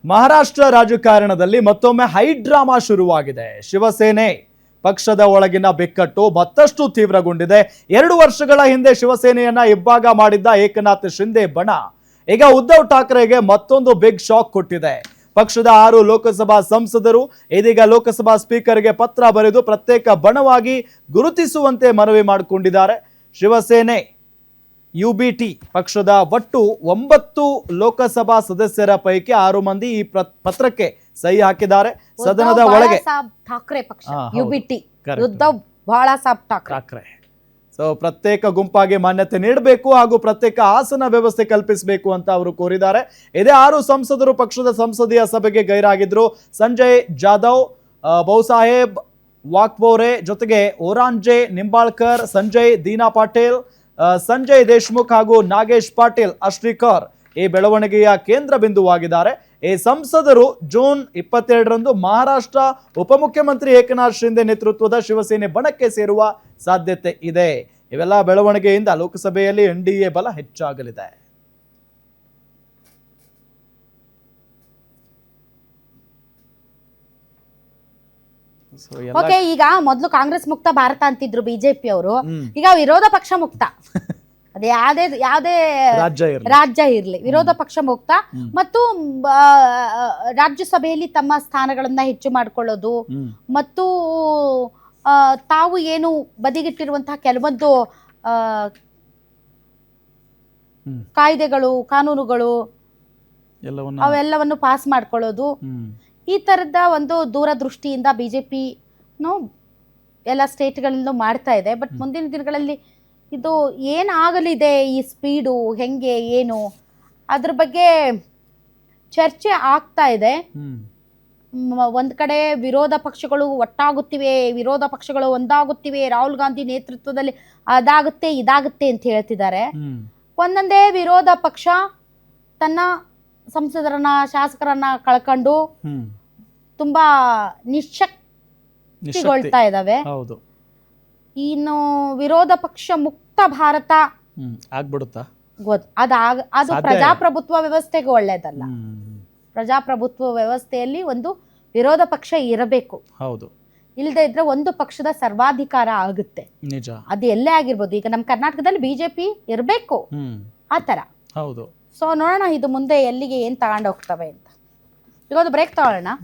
ಮಹಾರಾಷ್ಟ್ರ ರಾಜಕಾರಣದಲ್ಲಿ ಮತ್ತೊಮ್ಮೆ high drama ಶುರುವಾಗಿದೆ. ಶಿವಸೇನೆ ಪಕ್ಷದ ಒಳಗಿನ ಬಿಕ್ಕಟ್ಟು ಮತ್ತಷ್ಟು ತೀವ್ರಗೊಂಡಿದೆ. 2 ವರ್ಷಗಳ ಹಿಂದೆ ಶಿವಸೇನೆಯನ್ನ ಇಬ್ಬಾಗ ಮಾಡಿದ್ದ ಏಕನಾಥ್ ಶಿಂದೆ ಬಣ ಈಗ ಉದ್ಧವ್ ಠಾಕ್ರೆಗೆ ಮತ್ತೊಂದು ಬಿಗ್ ಶಾಕ್ ಕೊಟ್ಟಿದೆ. ಪಕ್ಷದ 6 ಲೋಕಸಭಾ ಸಂಸದರು ಇದೀಗ ಲೋಕಸಭಾ ಸ್ಪೀಕರ್ಗೆ ಪತ್ರ ಬರೆದು ಪ್ರತ್ಯೇಕ ಬಣವಾಗಿ ಗುರುತಿಸುವಂತೆ ಮನವಿ ಮಾಡಿಕೊಂಡಿದ್ದಾರೆ. ಶಿವಸೇನೆ ಯುಬಿಟಿ ಪಕ್ಷದ ಒಟ್ಟು 9 ಲೋಕಸಭಾ ಸದಸ್ಯರ ಪೈಕಿ 6 ಮಂದಿ ಈ ಪತ್ರಕ್ಕೆ ಸಹಿ ಹಾಕಿದ್ದಾರೆ. ಸದನದ ಒಳಗೆ ಠಾಕ್ರೆ ಪಕ್ಷ ಯುಬಿಟಿ ಉದ್ಧವ್ ಬಾಳಾ ಸಾಬ್ ಠಾಕ್ರೆ ಪ್ರತ್ಯೇಕ ಗುಂಪಾಗಿ ಮಾನ್ಯತೆ ನೀಡಬೇಕು ಹಾಗೂ ಪ್ರತ್ಯೇಕ ಆಸನ ವ್ಯವಸ್ಥೆ ಕಲ್ಪಿಸಬೇಕು ಅಂತ ಅವರು ಕೋರಿದ್ದಾರೆ. ಇದೇ 6 ಸಂಸದರು ಪಕ್ಷದ ಸಂಸದೀಯ ಸಭೆಗೆ ಗೈರಾಗಿದ್ರು. ಸಂಜಯ್ ಜಾಧವ್, ಬಹುಸಾಹೇಬ್ ವಾಕ್ಬೋರೆ ಜೊತೆಗೆ ಓರಾಂಜೆ ನಿಂಬಾಳ್ಕರ್, ಸಂಜಯ್ ದೀನಾ ಪಾಟೀಲ್, ಸಂಜಯ್ ದೇಶ್ಮುಖ್ ಹಾಗೂ ನಾಗೇಶ್ ಪಾಟೀಲ್ ಅಶ್ರೀಕರ್ ಈ ಬೆಳವಣಿಗೆಯ ಕೇಂದ್ರ ಬಿಂದುವಾಗಿದ್ದಾರೆ. ಈ ಸಂಸದರು ಜೂನ್ 22ರಂದು ಮಹಾರಾಷ್ಟ್ರ ಉಪಮುಖ್ಯಮಂತ್ರಿ ಏಕನಾಥ್ ಶಿಂದೆ ನೇತೃತ್ವದ ಶಿವಸೇನೆ ಬಣಕ್ಕೆ ಸೇರುವ ಸಾಧ್ಯತೆ ಇದೆ. ಇವೆಲ್ಲ ಬೆಳವಣಿಗೆಯಿಂದ ಲೋಕಸಭೆಯಲ್ಲಿ ಎನ್ಡಿಎ ಬಲ ಹೆಚ್ಚಾಗಲಿದೆ. ಓಕೆ, ಈಗ ಮೊದಲು ಕಾಂಗ್ರೆಸ್ ಮುಕ್ತ ಭಾರತ ಅಂತಿದ್ರು ಬಿಜೆಪಿ ಅವರು, ಈಗ ವಿರೋಧ ಪಕ್ಷ ಮುಕ್ತ. ಅದೇ ಯಾವ್ದೇ ರಾಜ್ಯ ಇರ್ಲಿ ವಿರೋಧ ಪಕ್ಷ ಮುಕ್ತ ಮತ್ತು ರಾಜ್ಯಸಭೆಯಲ್ಲಿ ತಮ್ಮ ಸ್ಥಾನಗಳನ್ನ ಹೆಚ್ಚು ಮಾಡಿಕೊಳ್ಳೋದು ಮತ್ತು ತಾವು ಏನು ಬದಿಗಿಟ್ಟಿರುವಂತಹ ಕೆಲವೊಂದು ಕಾಯ್ದೆಗಳು ಕಾನೂನುಗಳು ಅವೆಲ್ಲವನ್ನು ಪಾಸ್ ಮಾಡ್ಕೊಳ್ಳೋದು, ಈ ತರದ ಒಂದು ದೂರದೃಷ್ಟಿಯಿಂದ ಬಿಜೆಪಿ ಎಲ್ಲ ಸ್ಟೇಟ್ಗಳಲ್ಲೂ ಮಾಡ್ತಾ ಇದೆ. ಬಟ್ ಮುಂದಿನ ದಿನಗಳಲ್ಲಿ ಇದು ಏನಾಗಲಿದೆ, ಈ ಸ್ಪೀಡು ಹೆಂಗೆ ಏನು ಅದ್ರ ಬಗ್ಗೆ ಚರ್ಚೆ ಆಗ್ತಾ ಇದೆ. ಒಂದ್ ಕಡೆ ವಿರೋಧ ಪಕ್ಷಗಳು ಒಟ್ಟಾಗುತ್ತಿವೆ, ವಿರೋಧ ಪಕ್ಷಗಳು ಒಂದಾಗುತ್ತಿವೆ, ರಾಹುಲ್ ಗಾಂಧಿ ನೇತೃತ್ವದಲ್ಲಿ ಅದಾಗುತ್ತೆ ಇದಾಗುತ್ತೆ ಅಂತ ಹೇಳ್ತಿದ್ದಾರೆ. ಒಂದೊಂದೇ ವಿರೋಧ ಪಕ್ಷ ತನ್ನ ಸಂಸದರನ್ನ ಶಾಸಕರನ್ನ ಕಳ್ಕೊಂಡು ತುಂಬಾ ನಿಶ್ಶಕ್ತಿಗೊಳ್ತಾ ಇದಾವೆ. ಇನ್ನು ವಿರೋಧ ಪಕ್ಷ ಮುಕ್ತ ಭಾರತ ಆಗ್ಬಿಡುತ್ತಾ? ಅದು ಪ್ರಜಾಪ್ರಭುತ್ವ ವ್ಯವಸ್ಥೆಗೆ ಒಳ್ಳೇದಲ್ಲ. ಪ್ರಜಾಪ್ರಭುತ್ವ ವ್ಯವಸ್ಥೆಯಲ್ಲಿ ಒಂದು ವಿರೋಧ ಪಕ್ಷ ಇರಬೇಕು. ಇಲ್ಲದೆ ಇದ್ರೆ ಒಂದು ಪಕ್ಷದ ಸರ್ವಾಧಿಕಾರ ಆಗುತ್ತೆ. ಅದು ಎಲ್ಲೇ ಆಗಿರ್ಬೋದು. ಈಗ ನಮ್ಮ ಕರ್ನಾಟಕದಲ್ಲಿ ಬಿಜೆಪಿ ಇರಬೇಕು ಆತರ. ಸೊ ನೋಡೋಣ ಇದು ಮುಂದೆ ಎಲ್ಲಿಗೆ ಏನ್ ತಗೊಂಡು ಹೋಗ್ತವೆ ಅಂತ. ಈಗ ಒಂದು ಬ್ರೇಕ್ ತಗೊಳ್ಳೋಣ.